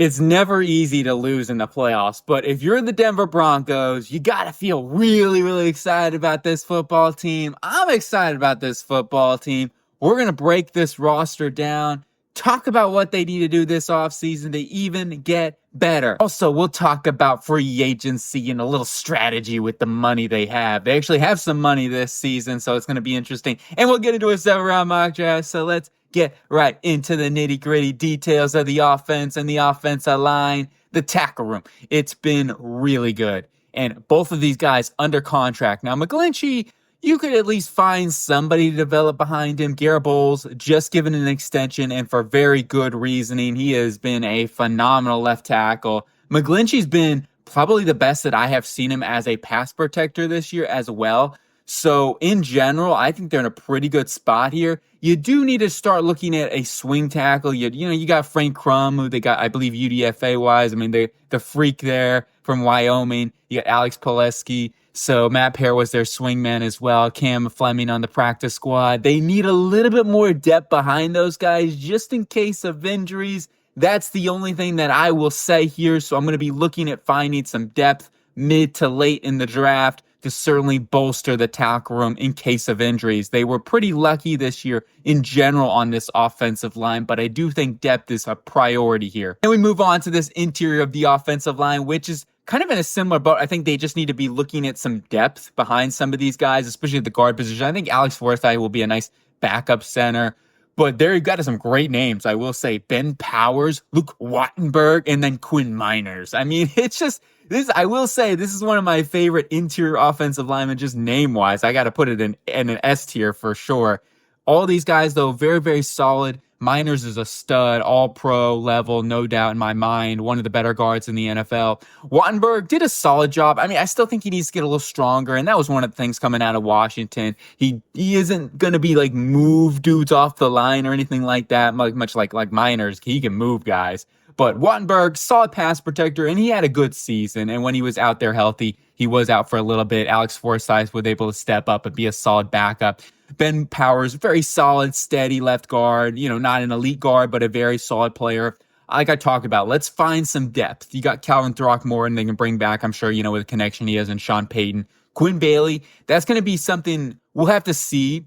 It's never easy to lose in the playoffs, but if you're the Denver Broncos, you got to feel really, really excited about this football team. I'm excited about this football team. We're going to break this roster down, talk about what they need to do this offseason to even get better. Also, we'll talk about free agency and a little strategy with the money they have. They actually have some money this season, so it's going to be interesting. And we'll get into a 7-round mock draft, so let's get right into the nitty-gritty details of the offense and the offensive line, the tackle room. It's been really good. And both of these guys under contract. Now, McGlinchey, you could at least find somebody to develop behind him. Garrett Bowles just given an extension, and for very good reasoning. He has been a phenomenal left tackle. McGlinchey's been probably the best that I have seen him as a pass protector this year as well. So in general, I think they're in a pretty good spot here. You do need to start looking at a swing tackle. You got Frank Crum, who they got, I believe, UDFA-wise. I mean, the freak there from Wyoming. You got Alex Pileski. So Matt Pear was their swingman as well. Cam Fleming on the practice squad. They need a little bit more depth behind those guys just in case of injuries. That's the only thing that I will say here. So I'm going to be looking at finding some depth mid to late in the draft to certainly bolster the tackle room in case of injuries. They were pretty lucky this year in general on this offensive line, but I do think depth is a priority here. And we move on to this interior of the offensive line, which is kind of in a similar boat. I think they just need to be looking at some depth behind some of these guys, especially at the guard position. I think Alex Forsythe will be a nice backup center. But there you got some great names, I will say. Ben Powers, Luke Wattenberg, and then Quinn Miners. I mean, it's just this. I will say this is one of my favorite interior offensive linemen, just name-wise. I got to put it in an S tier for sure. All these guys, though, very, very solid. Miners is a stud, all-pro level, no doubt in my mind. One of the better guards in the NFL. Wattenberg did a solid job. I mean, I still think he needs to get a little stronger, and that was one of the things coming out of Washington. He isn't going to be like move dudes off the line or anything like that, much like Miners. He can move guys. But Wattenberg, solid pass protector, and he had a good season. And when he was out there healthy, he was out for a little bit. Alex Forsythe was able to step up and be a solid backup. Ben Powers, very solid, steady left guard. Not an elite guard, but a very solid player. Like I talked about, let's find some depth. You got Calvin Throckmorton they can bring back, I'm sure, with the connection he has, and Sean Payton. Quinn Bailey, that's going to be something we'll have to see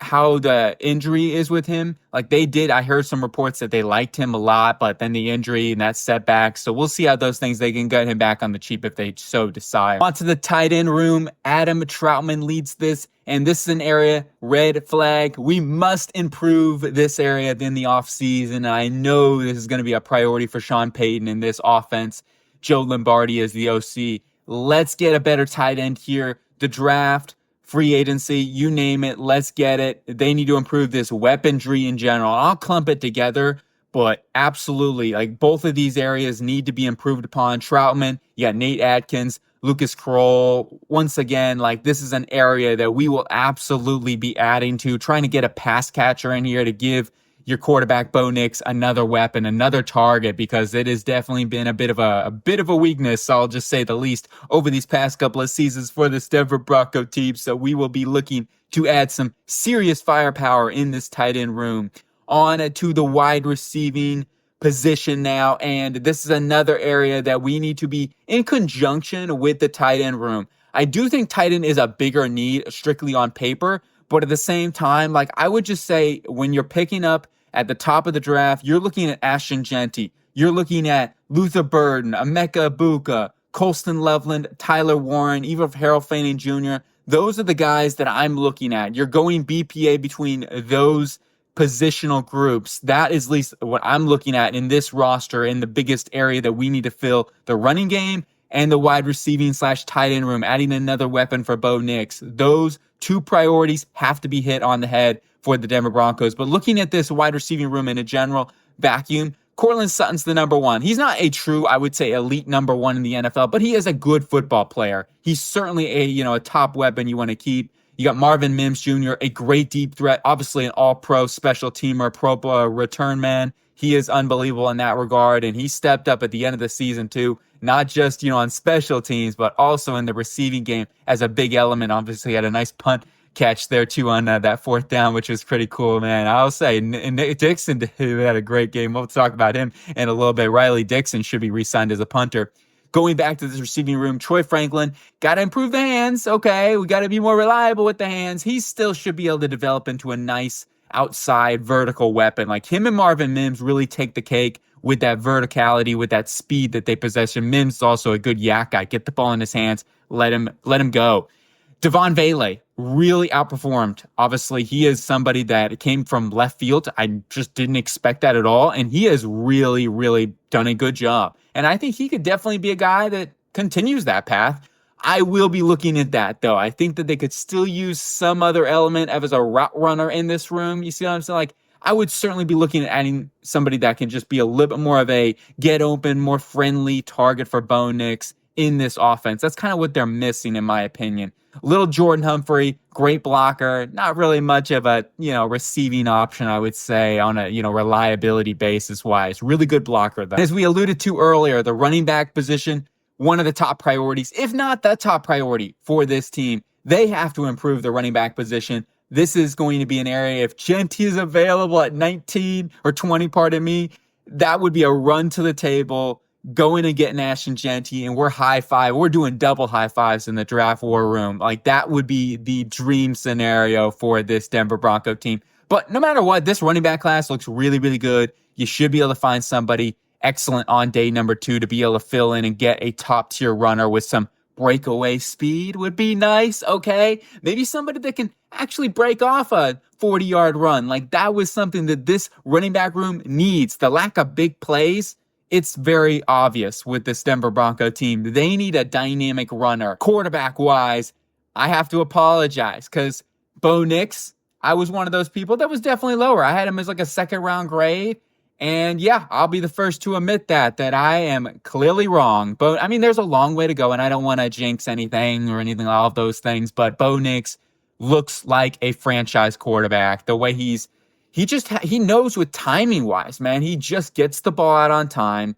how the injury is with him. Like they did, I heard some reports that they liked him a lot, but then the injury and that setback. So we'll see how those things, they can get him back on the cheap if they so decide. On to the tight end room. Adam Troutman leads this, and this is an area, red flag. We must improve this area in the offseason. I know this is going to be a priority for Sean Payton in this offense. Joe Lombardi is the OC. Let's get a better tight end here. The draft, free agency, you name it, let's get it. They need to improve this weaponry in general. I'll clump it together, but absolutely, like both of these areas need to be improved upon. Troutman, you got Nate Atkins, Lucas Kroll. Once again, like this is an area that we will absolutely be adding to, trying to get a pass catcher in here to give your quarterback Bo Nix another weapon, another target, because it has definitely been a bit of a weakness, I'll just say the least, over these past couple of seasons for this Denver Bronco team. So we will be looking to add some serious firepower in this tight end room. On to the wide receiving position now, and this is another area that we need to be in conjunction with the tight end room. I do think tight end is a bigger need strictly on paper, but at the same time, like I would just say when you're picking up at the top of the draft, you're looking at Ashton Genty. You're looking at Luther Burden, Emeka Ibuka, Colston Loveland, Tyler Warren, even Harold Fanning Jr. Those are the guys that I'm looking at. You're going BPA between those positional groups. That is at least what I'm looking at in this roster, in the biggest area that we need to fill, the running game and the wide receiving / tight end room, adding another weapon for Bo Nix. Those two priorities have to be hit on the head for the Denver Broncos. But looking at this wide receiving room in a general vacuum, Courtland Sutton's the number one. He's not a true, I would say, elite number one in the NFL, but he is a good football player. He's certainly a top weapon you want to keep. You got Marvin Mims Jr., a great deep threat, obviously an all-pro special teamer, pro return man. He is unbelievable in that regard, and he stepped up at the end of the season too, not just on special teams, but also in the receiving game as a big element. Obviously, he had a nice punt catch there too on that fourth down, which was pretty cool, man. I'll say Nick Dixon had a great game. We'll talk about him in a little bit. Riley Dixon should be re-signed as a punter. Going back to this receiving room, Troy Franklin, got to improve the hands. Okay, we got to be more reliable with the hands. He still should be able to develop into a nice outside vertical weapon. Like him and Marvin Mims really take the cake with that verticality, with that speed that they possess. And Mims is also a good yak guy. Get the ball in his hands, let him go. Devon Vele really outperformed. Obviously, he is somebody that came from left field. I just didn't expect that at all. And he has really, really done a good job. And I think he could definitely be a guy that continues that path. I will be looking at that, though. I think that they could still use some other element as a route runner in this room. You see what I'm saying? Like, I would certainly be looking at adding somebody that can just be a little bit more of a get open, more friendly target for Bo Nix in this offense. That's kind of what they're missing, in my opinion. Little Jordan Humphrey, great blocker, not really much of a, receiving option, I would say, on a, reliability basis wise. Really good blocker, though. As we alluded to earlier, the running back position, one of the top priorities, if not the top priority for this team. They have to improve the running back position. This is going to be an area, if Genty is available at 19 or 20, pardon me, that would be a run to the table. Go in and get Nash and Genty, and we're high five. We're doing double high fives in the draft war room. Like, that would be the dream scenario for this Denver Bronco team. But no matter what, this running back class looks really, really good. You should be able to find somebody excellent on day number 2 to be able to fill in and get a top tier runner with some breakaway speed would be nice. Okay. Maybe somebody that can actually break off a 40-yard run. Like, that was something that this running back room needs. The lack of big plays, it's very obvious with this Denver Bronco team. They need a dynamic runner. Quarterback-wise, I have to apologize because Bo Nix, I was one of those people that was definitely lower. I had him as like a second-round grade. And yeah, I'll be the first to admit that I am clearly wrong. But I mean, there's a long way to go, and I don't want to jinx anything or anything, all of those things. But Bo Nix looks like a franchise quarterback. The way he knows with timing wise, man, he just gets the ball out on time.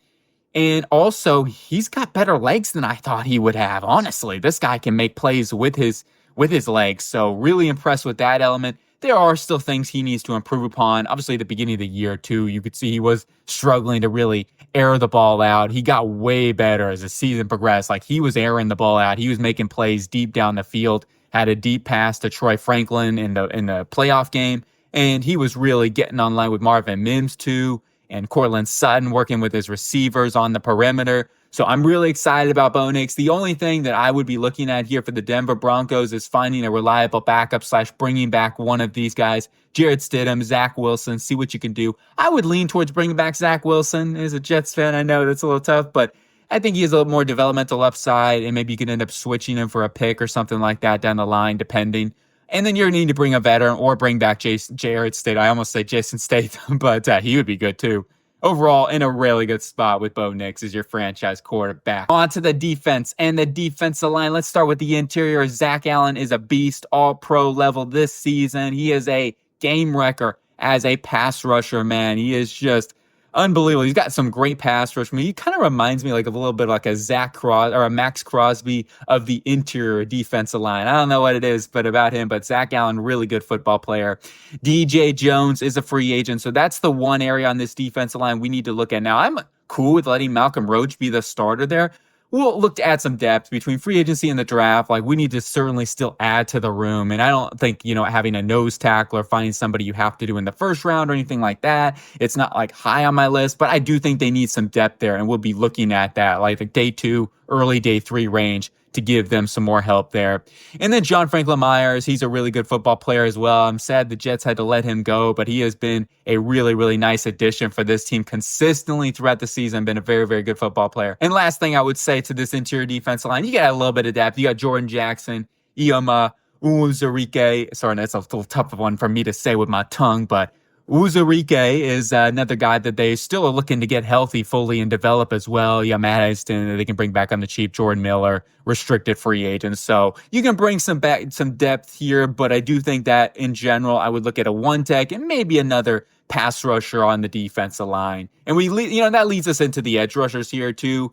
And also, he's got better legs than I thought he would have. Honestly, this guy can make plays with his legs. So really impressed with that element. There are still things he needs to improve upon. Obviously, at the beginning of the year, too, you could see he was struggling to really air the ball out. He got way better as the season progressed. Like, he was airing the ball out. He was making plays deep down the field. Had a deep pass to Troy Franklin in the playoff game. And he was really getting online with Marvin Mims, too, and Cortland Sutton working with his receivers on the perimeter. So I'm really excited about Bo Nix. The only thing that I would be looking at here for the Denver Broncos is finding a reliable backup / bringing back one of these guys, Jarrett Stidham, Zach Wilson, see what you can do. I would lean towards bringing back Zach Wilson. As a Jets fan, I know that's a little tough, but I think he has a little more developmental upside, and maybe you could end up switching him for a pick or something like that down the line, depending. And then you're going to need to bring a veteran or bring back Jarrett Stidham. I almost say Jason Statham, but he would be good too. Overall, in a really good spot with Bo Nix as your franchise quarterback. On to the defense and the defensive line. Let's start with the interior. Zach Allen is a beast, all-pro level this season. He is a game wrecker as a pass rusher, man. He is just unbelievable. He's got some great pass rush. I mean, he kind of reminds me like of a little bit like a Max Crosby of the interior defensive line. I don't know what it is about him, but Zach Allen, really good football player. DJ Jones is a free agent, so that's the one area on this defensive line we need to look at. Now, I'm cool with letting Malcolm Roach be the starter there. We'll look to add some depth between free agency and the draft. Like, we need to certainly still add to the room. And I don't think, having a nose tackle or finding somebody you have to do in the first round or anything like that, it's not like high on my list, but I do think they need some depth there. And we'll be looking at that, like the day 2, early day 3 range to give them some more help there. And then John Franklin Myers, he's a really good football player as well. I'm sad the Jets had to let him go, but he has been a really, really nice addition for this team consistently throughout the season, been a very, very good football player. And last thing I would say to this interior defensive line, you got a little bit of depth. You got Jordan Jackson, Ioma Uzurike. Sorry, that's a little tough one for me to say with my tongue, but Uzurike is another guy that they still are looking to get healthy fully and develop as well. Yeah, Matt Easton, they can bring back on the cheap. Jordan Miller, restricted free agents. So you can bring some depth here, but I do think that in general, I would look at a one tech and maybe another pass rusher on the defensive line. And that leads us into the edge rushers here too.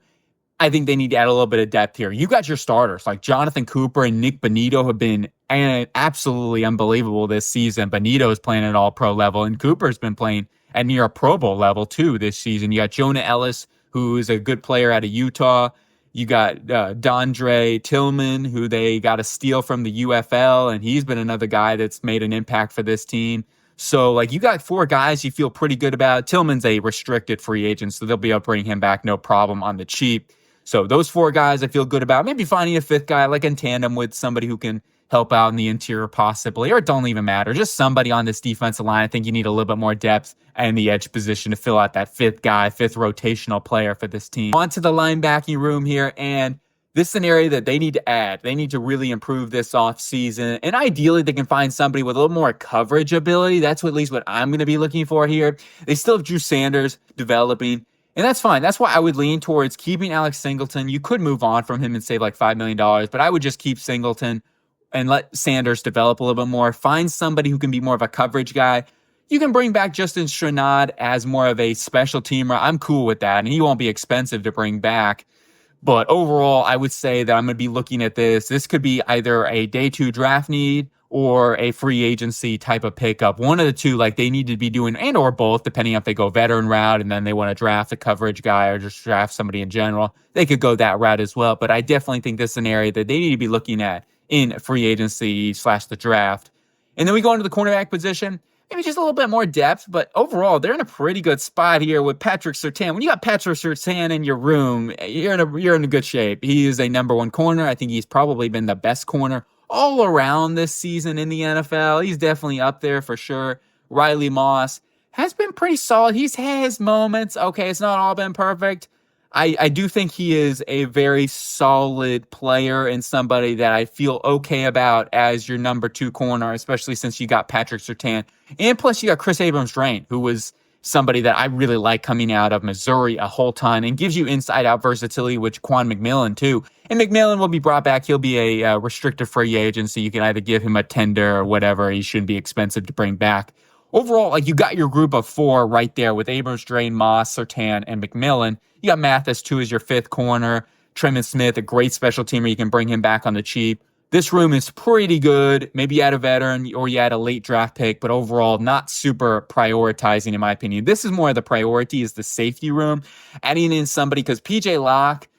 I think they need to add a little bit of depth here. You got your starters like Jonathan Cooper and Nick Bonito have been absolutely unbelievable this season. Bonito is playing at all pro level, and Cooper's been playing at near a Pro Bowl level too this season. You got Jonah Ellis, who is a good player out of Utah. You got Dondre Tillman, who they got a steal from the UFL, and he's been another guy that's made an impact for this team. So, like, you got 4 guys you feel pretty good about. Tillman's a restricted free agent, so they'll be able to bring him back no problem on the cheap. So those 4 guys I feel good about. Maybe finding a 5th guy, like in tandem with somebody who can help out in the interior possibly, or it don't even matter. Just somebody on this defensive line. I think you need a little bit more depth and the edge position to fill out that 5th guy, 5th rotational player for this team. On to the linebacking room here, and this is an area that they need to add. They need to really improve this offseason, and ideally they can find somebody with a little more coverage ability. That's at least what I'm going to be looking for here. They still have Drew Sanders developing, and that's fine. That's why I would lean towards keeping Alex Singleton. You could move on from him and save like $5 million, but I would just keep Singleton and let Sanders develop a little bit more. Find somebody who can be more of a coverage guy. You can bring back Justin Strenad as more of a special teamer. I'm cool with that, and he won't be expensive to bring back. But overall, I would say that I'm going to be looking at this. This could be either a day 2 draft need or a free agency type of pickup. One of the two, like they need to be doing, and or both, depending on if they go veteran route and then they want to draft a coverage guy or just draft somebody in general. They could go that route as well. But I definitely think this is an area that they need to be looking at in free agency / the draft. And then we go into the cornerback position. Maybe just a little bit more depth, but overall, they're in a pretty good spot here with Patrick Surtain. When you got Patrick Surtain in your room, you're in a good shape. He is a number 1 corner. I think he's probably been the best corner all around this season in the NFL. He's definitely up there for sure. Riley Moss has been pretty solid. He's had his moments. Okay, it's not all been perfect. I do think he is a very solid player and somebody that I feel okay about as your number 2 corner, especially since you got Patrick Surtain. And plus you got Chris Abrams-Drain, who was somebody that I really like coming out of Missouri a whole ton and gives you inside-out versatility with Quan McMillan too. And McMillan will be brought back. He'll be a restricted free agent, so you can either give him a tender or whatever. He shouldn't be expensive to bring back. Overall, like you got your group of 4 right there with Abrams-Drain, Moss, Surtain, and McMillan. You got Mathis too as your 5th corner. Tremon Smith, a great special teamer. You can bring him back on the cheap. This room is pretty good. Maybe you add a veteran or you add a late draft pick, but overall not super prioritizing in my opinion. This is more of the priority is the safety room. Adding in somebody because PJ Locke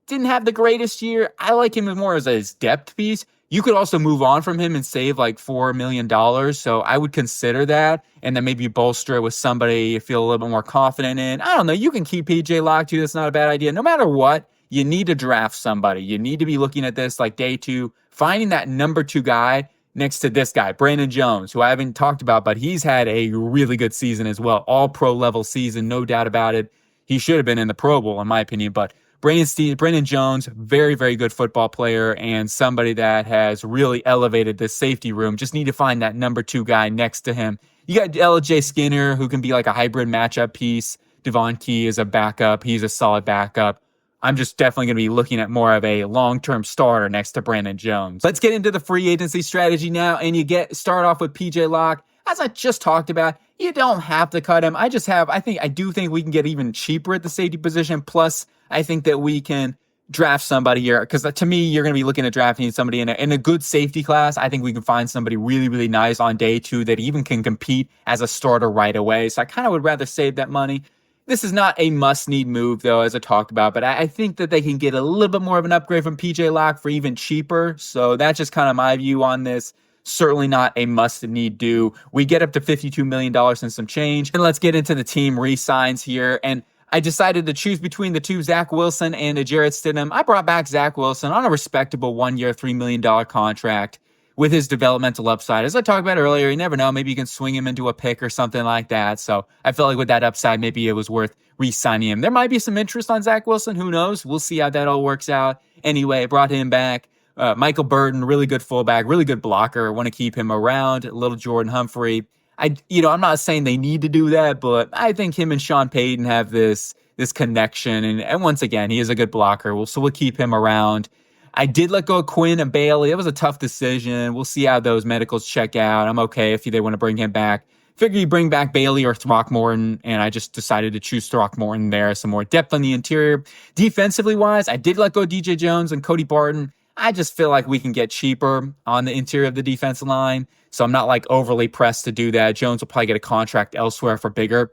didn't have the greatest year. I like him more as his depth piece. You could also move on from him and save like $4 million. So I would consider that. And then maybe bolster it with somebody you feel a little bit more confident in. I don't know. You can keep PJ Locke too. That's not a bad idea. No matter what, you need to draft somebody. You need to be looking at this like day 2, finding that number 2 guy next to this guy, Brandon Jones, who I haven't talked about, but he's had a really good season as well. All pro level season, no doubt about it. He should have been in the Pro Bowl in my opinion, but Brandon Jones, very, very good football player and somebody that has really elevated the safety room. Just need to find that number 2 guy next to him. You got LJ Skinner, who can be like a hybrid matchup piece. Devon Key is a backup. He's a solid backup. I'm just definitely going to be looking at more of a long-term starter next to Brandon Jones. Let's get into the free agency strategy now, and start off with PJ Locke. As I just talked about, you don't have to cut him. I do think we can get even cheaper at the safety position. Plus, I think that we can draft somebody here because to me, you're going to be looking at drafting somebody in a good safety class. I think we can find somebody really, really nice on day 2 that even can compete as a starter right away. So I kind of would rather save that money. This is not a must-need move, though, as I talked about, but I think that they can get a little bit more of an upgrade from PJ Locke for even cheaper. So that's just kind of my view on this. Certainly not a must-need do. We get up to $52 million and some change. And let's get into the team re-signs here. And I decided to choose between the 2, Zach Wilson and Jarrett Stidham. I brought back Zach Wilson on a respectable 1-year, $3 million contract with his developmental upside. As I talked about earlier, you never know. Maybe you can swing him into a pick or something like that. So I felt like with that upside, maybe it was worth re-signing him. There might be some interest on Zach Wilson. Who knows? We'll see how that all works out. Anyway, I brought him back. Michael Burton, really good fullback, really good blocker. Want to keep him around. Little Jordan Humphrey. I'm not saying they need to do that, but I think him and Sean Payton have this connection. And once again, he is a good blocker. So we'll keep him around. I did let go of Quinn and Bailey. It was a tough decision. We'll see how those medicals check out. I'm okay if they want to bring him back. Figure you bring back Bailey or Throckmorton, and I just decided to choose Throckmorton there. Some more depth on the interior. Defensively wise, I did let go DJ Jones and Cody Barton. I just feel like we can get cheaper on the interior of the defensive line, so I'm not like overly pressed to do that. Jones will probably get a contract elsewhere for bigger.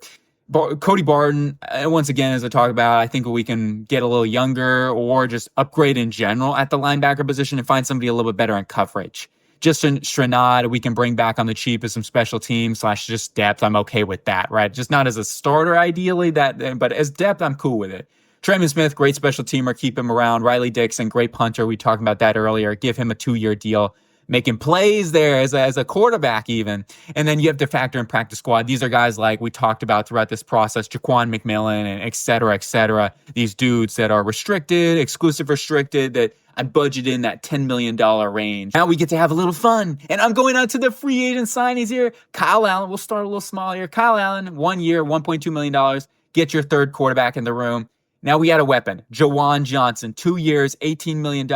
Cody Barton, once again, as I talk about, I think we can get a little younger or just upgrade in general at the linebacker position and find somebody a little bit better in coverage. Just in Stranad, we can bring back on the cheap as some special teams / just depth. I'm okay with that, right? Just not as a starter, ideally, but as depth, I'm cool with it. Tremon Smith, great special teamer, keep him around. Riley Dixon, great punter. We talked about that earlier. Give him a 2-year deal. Making plays there as a quarterback even. And then you have to factor in practice squad. These are guys like we talked about throughout this process, Jaquan McMillan and et cetera, et cetera. These dudes that are restricted, exclusive restricted, that I budgeted in that $10 million range. Now we get to have a little fun. And I'm going out to the free agent signings here. Kyle Allen, we'll start a little small here. Kyle Allen, 1 year, $1.2 million. Get your third quarterback in the room. Now we got a weapon. Jawan Johnson, 2 years, $18 million.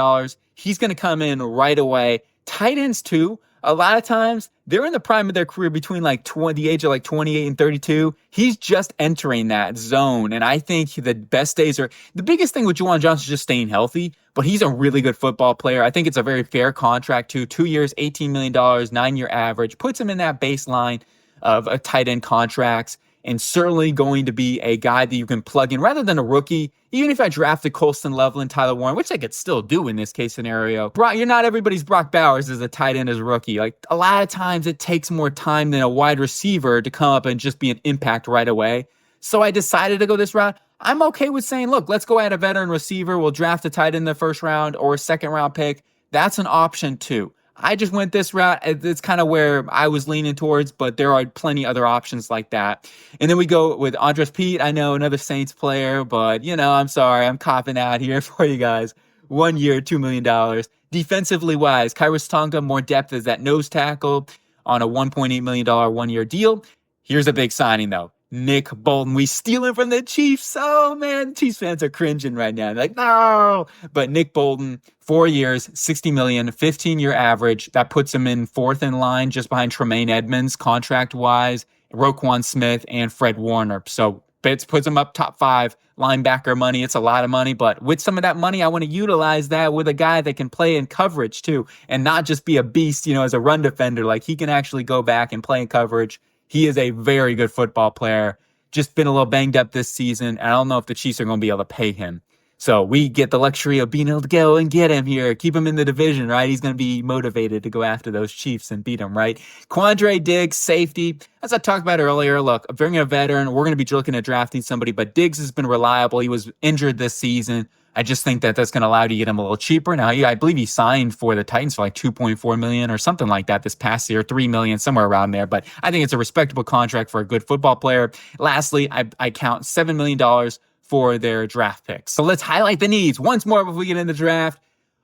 He's going to come in right away. Tight ends too, a lot of times they're in the prime of their career between the age of 28 and 32. He's just entering that zone. And I think the best days are, the biggest thing with Jawan Johnson is just staying healthy, but he's a really good football player. I think it's a very fair contract too. 2 years, $18 million, 9-year average, puts him in that baseline of a tight end contracts. And certainly going to be a guy that you can plug in rather than a rookie. Even if I drafted Colston Loveland, Tyler Warren, which I could still do in this case scenario. You're not everybody's Brock Bowers as a tight end as a rookie. Like a lot of times it takes more time than a wide receiver to come up and just be an impact right away. So I decided to go this route. I'm okay with saying, look, let's go add a veteran receiver. We'll draft a tight end in the first round or a second round pick. That's an option too. I just went this route. It's kind of where I was leaning towards, but there are plenty other options like that. And then we go with Andres Pete. I know another Saints player, but I'm sorry. I'm copping out here for you guys. 1 year, $2 million. Defensively wise, Kairos Tonga, more depth as that nose tackle on a $1.8 million 1-year deal. Here's a big signing though. Nick Bolton. We steal him from the Chiefs. Oh man, Chiefs fans are cringing right now. They're like, no. But Nick Bolton, 4 years, $60 million, 15-year average. That puts him in fourth in line just behind Tremaine Edmonds, contract-wise, Roquan Smith, and Fred Warner. So it puts him up top 5 linebacker money. It's a lot of money, but with some of that money, I want to utilize that with a guy that can play in coverage too, and not just be a beast, as a run defender. Like he can actually go back and play in coverage. He is a very good football player. Just been a little banged up this season. I don't know if the Chiefs are going to be able to pay him. So we get the luxury of being able to go and get him here. Keep him in the division, right? He's going to be motivated to go after those Chiefs and beat them, right? Quandre Diggs, safety. As I talked about earlier, look, bringing a veteran, we're going to be looking at drafting somebody, but Diggs has been reliable. He was injured this season. I just think that that's going to allow you to get him a little cheaper. Now, I believe he signed for the Titans for $2.4 million or something like that this past year, $3 million, somewhere around there. But I think it's a respectable contract for a good football player. Lastly, I count $7 million for their draft picks. So let's highlight the needs once more before we get into the draft.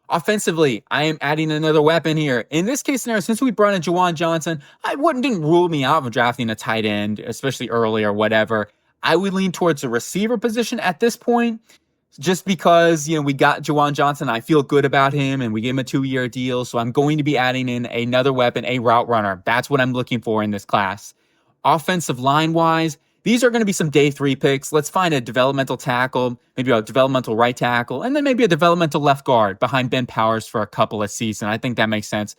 Offensively, I am adding another weapon here. In this case scenario, since we brought in Jawan Johnson, didn't rule me out of drafting a tight end, especially early or whatever. I would lean towards the receiver position at this point. Just because, we got Jawan Johnson, I feel good about him, and we gave him a 2-year deal. So I'm going to be adding in another weapon, a route runner. That's what I'm looking for in this class. Offensive line-wise, these are going to be some day 3 picks. Let's find a developmental tackle, maybe a developmental right tackle, and then maybe a developmental left guard behind Ben Powers for a couple of seasons. I think that makes sense.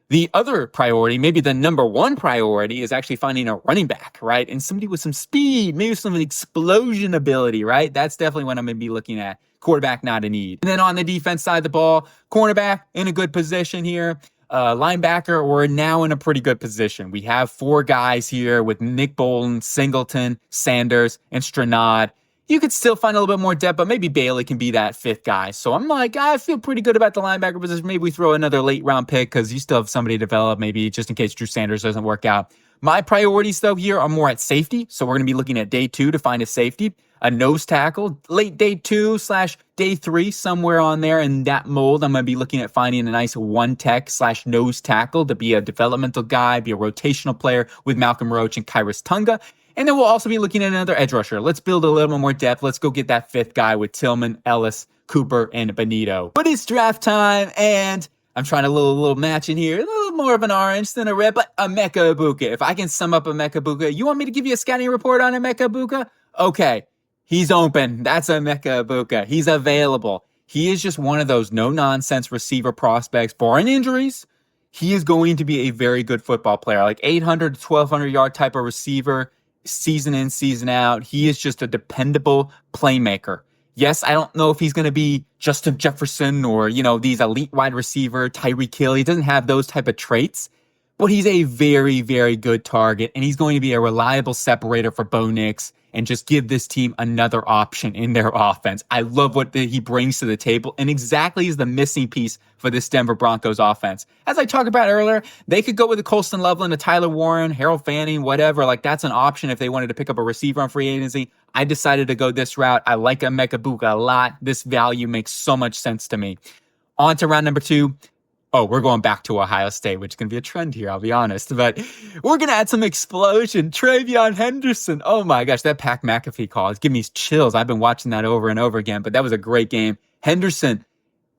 The other priority, maybe the number 1 priority, is actually finding a running back, right? And somebody with some speed, maybe some explosion ability, right? That's definitely what I'm going to be looking at. Quarterback, not a need. And then on the defense side of the ball, cornerback in a good position here. Linebacker, we're now in a pretty good position. We have 4 guys here with Nick Bolton, Singleton, Sanders, and Stranad. You could still find a little bit more depth, but maybe Bailey can be that 5th guy. So I'm like, I feel pretty good about the linebacker position. Maybe we throw another late round pick because you still have somebody to develop, maybe just in case Drew Sanders doesn't work out. My priorities, though, here are more at safety. So we're going to be looking at day 2 to find a safety, a nose tackle, late day 2/day 3, somewhere on there in that mold. I'm going to be looking at finding a nice 1-tech/nose tackle to be a developmental guy, be a rotational player with Malcolm Roach and Kairos Tonga. And then we'll also be looking at another edge rusher. Let's build a little bit more depth. Let's go get that 5th guy with Tillman, Ellis, Cooper, and Benito. But it's draft time, and I'm trying a little match in here. A little more of an orange than a red, but Emeka Egbuka. If I can sum up Emeka Egbuka, you want me to give you a scouting report on Emeka Egbuka? Okay, he's open. That's Emeka Egbuka. He's available. He is just one of those no-nonsense receiver prospects, barring injuries. He is going to be a very good football player, like 800 to 1,200 yard type of receiver, season in, season out. He is just a dependable playmaker. Yes, I don't know if he's going to be Justin Jefferson or, these elite wide receiver, Tyreek Hill. He doesn't have those type of traits, but he's a very, very good target, and he's going to be a reliable separator for Bo Nix and just give this team another option in their offense. I love what he brings to the table, and exactly is the missing piece for this Denver Broncos offense. As I talked about earlier, they could go with a Colston Loveland, a Tyler Warren, Harold Fanning, whatever. Like, that's an option if they wanted to pick up a receiver on free agency. I decided to go this route. I like Emeka Egbuka a lot. This value makes so much sense to me. On to round number 2. Oh, we're going back to Ohio State, which is going to be a trend here, I'll be honest. But we're going to add some explosion. TreVeyon Henderson. Oh my gosh, that Pat McAfee call is giving me chills. I've been watching that over and over again, but that was a great game. Henderson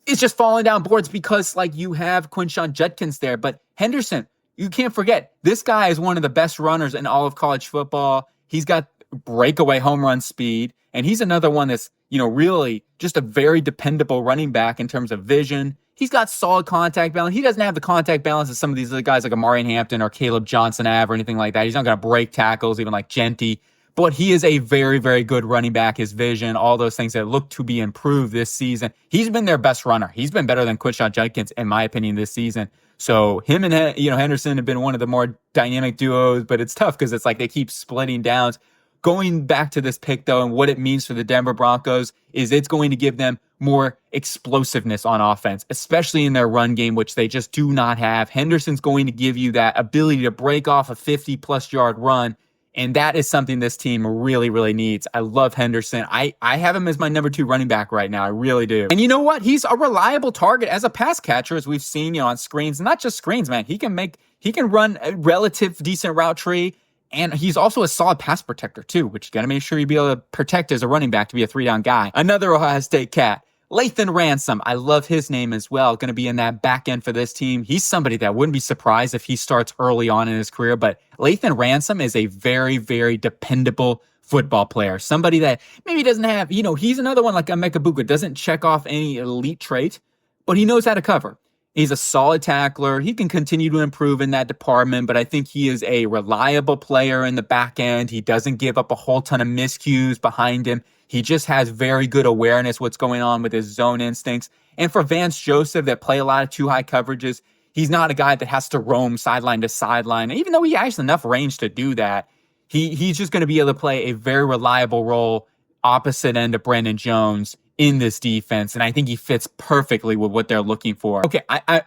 is just falling down boards because, you have Quinshon Judkins there. But Henderson, you can't forget, this guy is one of the best runners in all of college football. He's got breakaway home run speed, and he's another one that's, really just a very dependable running back in terms of vision. He's got solid contact balance. He doesn't have the contact balance of some of these other guys like Amari Hampton or Caleb Johnson have or anything like that. He's not going to break tackles, even like Genty. But he is a very, very good running back. His vision, all those things that look to be improved this season. He's been their best runner. He's been better than Quinshon Judkins, in my opinion, this season. So him and Henderson have been one of the more dynamic duos, but it's tough because it's like they keep splitting downs. Going back to this pick, though, and what it means for the Denver Broncos is it's going to give them more explosiveness on offense, especially in their run game, which they just do not have. Henderson's going to give you that ability to break off a 50-plus yard run, and that is something this team really, really needs. I love Henderson. I have him as my number 2 running back right now. I really do. And you know what? He's a reliable target as a pass catcher, as we've seen, on screens. Not just screens, man. He can run a relative decent route tree. And he's also a solid pass protector, too, which you got to make sure you be able to protect as a running back to be a 3-down guy. Another Ohio State cat, Lathan Ransom. I love his name as well. Going to be in that back end for this team. He's somebody that wouldn't be surprised if he starts early on in his career. But Lathan Ransom is a very, very dependable football player. Somebody that maybe doesn't have, he's another one like Emeka Egbuka, doesn't check off any elite trait, but he knows how to cover. He's a solid tackler. He can continue to improve in that department, but I think he is a reliable player in the back end. He doesn't give up a whole ton of miscues behind him. He just has very good awareness what's going on with his zone instincts. And for Vance Joseph that play a lot of too high coverages, he's not a guy that has to roam sideline to sideline. Even though he has enough range to do that, he's just going to be able to play a very reliable role opposite end of Brandon Jones in this defense, and I think he fits perfectly with what they're looking for. Okay,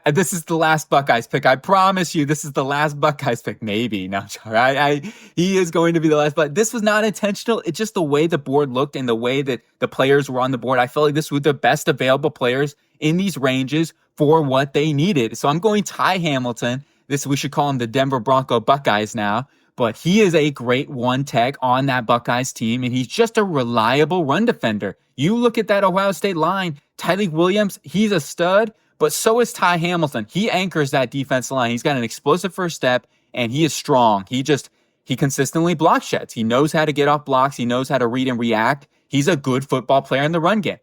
this is the last Buckeyes pick. I promise you, this is the last Buckeyes pick. Maybe, no, he is going to be the last, but this was not intentional. It's just the way the board looked and the way that the players were on the board. I felt like this was the best available players in these ranges for what they needed. So I'm going Ty Hamilton. We should call him the Denver Bronco Buckeyes now. But he is a great one tech on that Buckeyes team, and he's just a reliable run defender. You look at that Ohio State line, Tyleik Williams, he's a stud, but so is Ty Hamilton. He anchors that defensive line. He's got an explosive first step, and he is strong. He consistently block sheds. He knows how to get off blocks. He knows how to read and react. He's a good football player in the run game.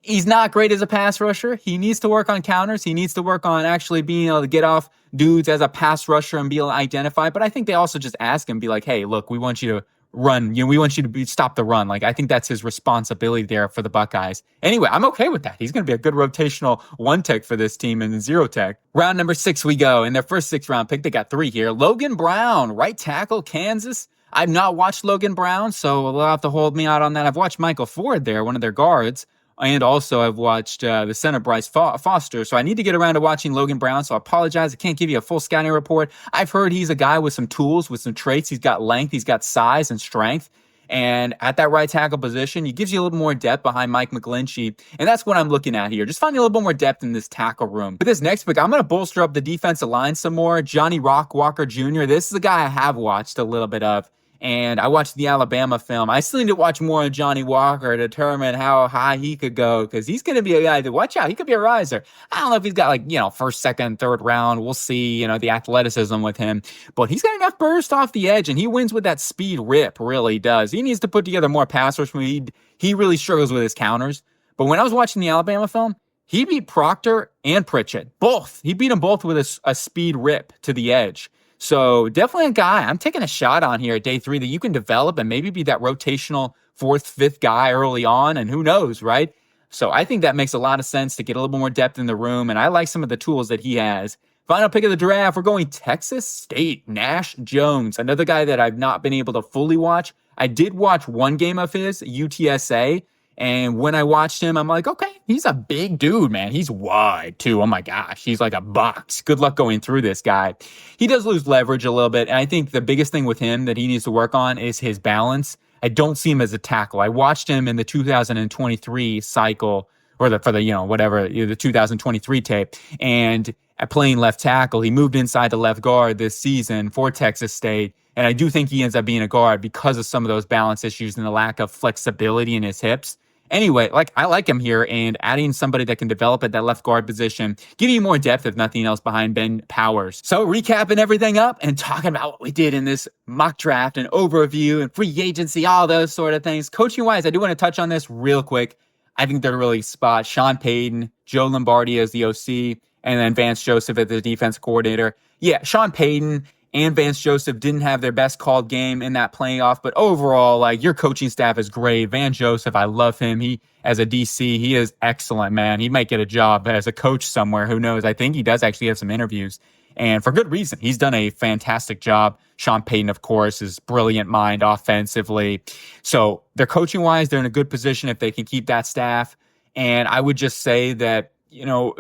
He's not great as a pass rusher. He needs to work on counters. He needs to work on actually being able to get off dudes as a pass rusher and be able to identify. But I think they also just ask him, be like, hey, look, we want you to run. We want you to stop the run. I think that's his responsibility there for the Buckeyes. Anyway, I'm okay with that. He's going to be a good rotational one tech for this team and zero tech. Round number 6 we go. In their first 6th-round pick, they got 3 here. Logan Brown, right tackle, Kansas. I've not watched Logan Brown, so they'll have to hold me out on that. I've watched Michael Ford there, one of their guards. And also I've watched the center Bryce Foster. So I need to get around to watching Logan Brown. So I apologize. I can't give you a full scouting report. I've heard he's a guy with some tools, with some traits. He's got length. He's got size and strength. And at that right tackle position, he gives you a little more depth behind Mike McGlinchey. And that's what I'm looking at here. Just finding a little bit more depth in this tackle room. With this next pick, I'm going to bolster up the defensive line some more. Johnny Rock Walker Jr. This is a guy I have watched a little bit of. And I watched the Alabama film. I still need to watch more of Johnny Walker to determine how high he could go, because he's going to be a guy to watch out. He could be a riser. I don't know if he's got first, second, third round. We'll see, the athleticism with him. But he's got enough burst off the edge, and he wins with that speed rip, really does. He needs to put together more pass rush. He really struggles with his counters. But when I was watching the Alabama film, he beat Proctor and Pritchett. Both. He beat them both with a speed rip to the edge. So definitely a guy I'm taking a shot on here at day 3 that you can develop and maybe be that rotational 4th, 5th guy early on, and who knows, right? So I think that makes a lot of sense to get a little bit more depth in the room, and I like some of the tools that he has. Final pick of the draft, we're going Texas State, Nash Jones, another guy that I've not been able to fully watch. I did watch one game of his, UTSA, and when I watched him, I'm like, okay, he's a big dude, man. He's wide, too. Oh, my gosh. He's like a box. Good luck going through this guy. He does lose leverage a little bit, and I think the biggest thing with him that he needs to work on is his balance. I don't see him as a tackle. I watched him in the 2023 cycle, or the 2023 tape, and at playing left tackle, he moved inside the left guard this season for Texas State. And I do think he ends up being a guard because of some of those balance issues and the lack of flexibility in his hips. Anyway, I like him here, and adding somebody that can develop at that left guard position, giving you more depth, if nothing else, behind Ben Powers. So recapping everything up and talking about what we did in this mock draft and overview and free agency, all those sort of things. Coaching-wise, I do want to touch on this real quick. I think they're really spot. Sean Payton, Joe Lombardi as the OC, and then Vance Joseph as the defense coordinator. Yeah, Sean Payton and Vance Joseph didn't have their best called game in that playoff, but overall, your coaching staff is great. Vance Joseph, I love him. He, as a DC, he is excellent, man. He might get a job as a coach somewhere. Who knows? I think he does actually have some interviews, and for good reason. He's done a fantastic job. Sean Payton, of course, is brilliant mind offensively. So they're coaching-wise, they're in a good position if they can keep that staff. And I would just say that,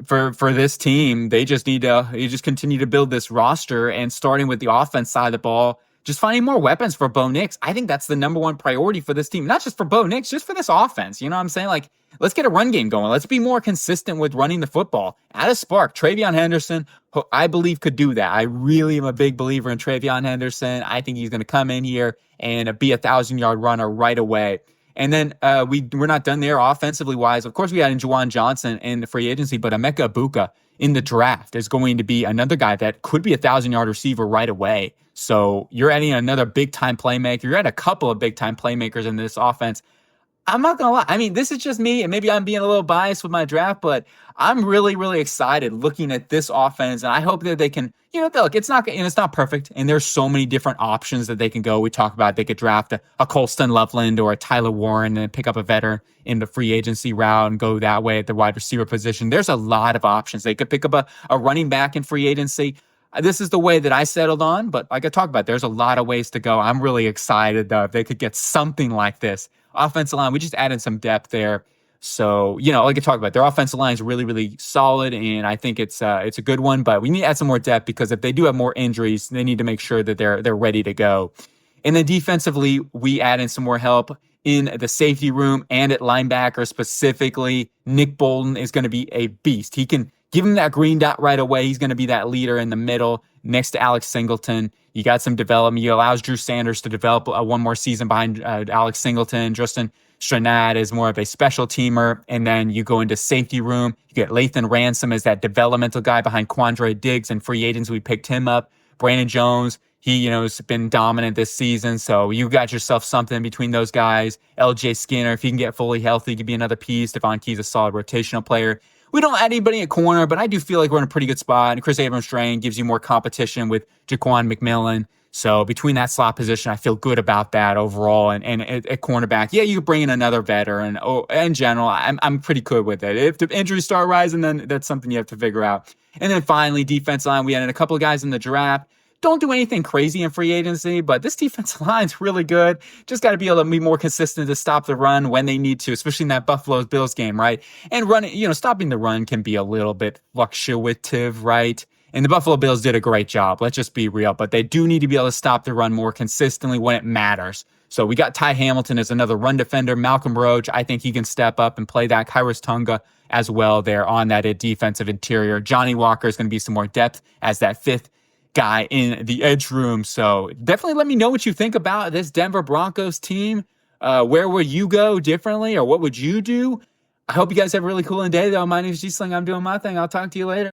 for this team, they just need to continue to build this roster, and starting with the offense side of the ball, just finding more weapons for Bo Nix. I think that's the number one priority for this team, not just for Bo Nix, just for this offense. You know what I'm saying? Let's get a run game going. Let's be more consistent with running the football. Add a spark. Travion Henderson, who I believe could do that. I really am a big believer in Travion Henderson. I think he's going to come in here and be a 1,000-yard runner right away. And then we're not done there offensively wise. Of course, we had Juwan Johnson in the free agency, but Emeka Egbuka in the draft is going to be another guy that could be a 1,000-yard receiver right away. So you're adding another big-time playmaker. You're adding a couple of big-time playmakers in this offense. I'm not going to lie. I mean, this is just me, and maybe I'm being a little biased with my draft, but I'm really, really excited looking at this offense, and I hope that they can, look, it's not perfect, and there's so many different options that they can go. We talk about they could draft a Colston Loveland or a Tyler Warren and pick up a veteran in the free agency route and go that way at the wide receiver position. There's a lot of options. They could pick up a running back in free agency. This is the way that I settled on, but like I talked about, there's a lot of ways to go. I'm really excited, though, if they could get something like this. Offensive line, we just added some depth there. So, like I talked about, their offensive line is really, really solid, and I think it's a good one, but we need to add some more depth, because if they do have more injuries, they need to make sure that they're ready to go. And then defensively, we add in some more help in the safety room and at linebacker specifically. Nick Bolton is going to be a beast. He can give him that green dot right away. He's going to be that leader in the middle next to Alex Singleton. You got some development. You allows Drew Sanders to develop one more season behind Alex Singleton. Justin Stranad is more of a special teamer. And then you go into safety room. You get Lathan Ransom as that developmental guy behind Quandre Diggs and free agents. We picked him up. Brandon Jones, he, has been dominant this season. So you got yourself something between those guys. LJ Skinner, if he can get fully healthy, could be another piece. Devon Key's a solid rotational player. We don't add anybody at corner, but I do feel like we're in a pretty good spot. And Chris Abrams-Strain gives you more competition with Jaquan McMillan. So between that slot position, I feel good about that overall. And at cornerback, yeah, you could bring in another veteran. In general, I'm pretty good with it. If the injuries start rising, then that's something you have to figure out. And then finally, defense line, we added a couple of guys in the draft. Don't do anything crazy in free agency, but this defensive line's really good. Just got to be able to be more consistent to stop the run when they need to, especially in that Buffalo-Bills game, right? And running, stopping the run can be a little bit fluctuative, right? And the Buffalo Bills did a great job. Let's just be real. But they do need to be able to stop the run more consistently when it matters. So we got Ty Hamilton as another run defender. Malcolm Roach, I think he can step up and play that. Kairos Tunga as well there on that defensive interior. Johnny Walker is going to be some more depth as that fifth guy in the edge room. So definitely let me know what you think about this Denver Broncos team. Where would you go differently, or what would you do? I hope you guys have a really cool day, though. My name is G Sling. I'm doing my thing. I'll talk to you later.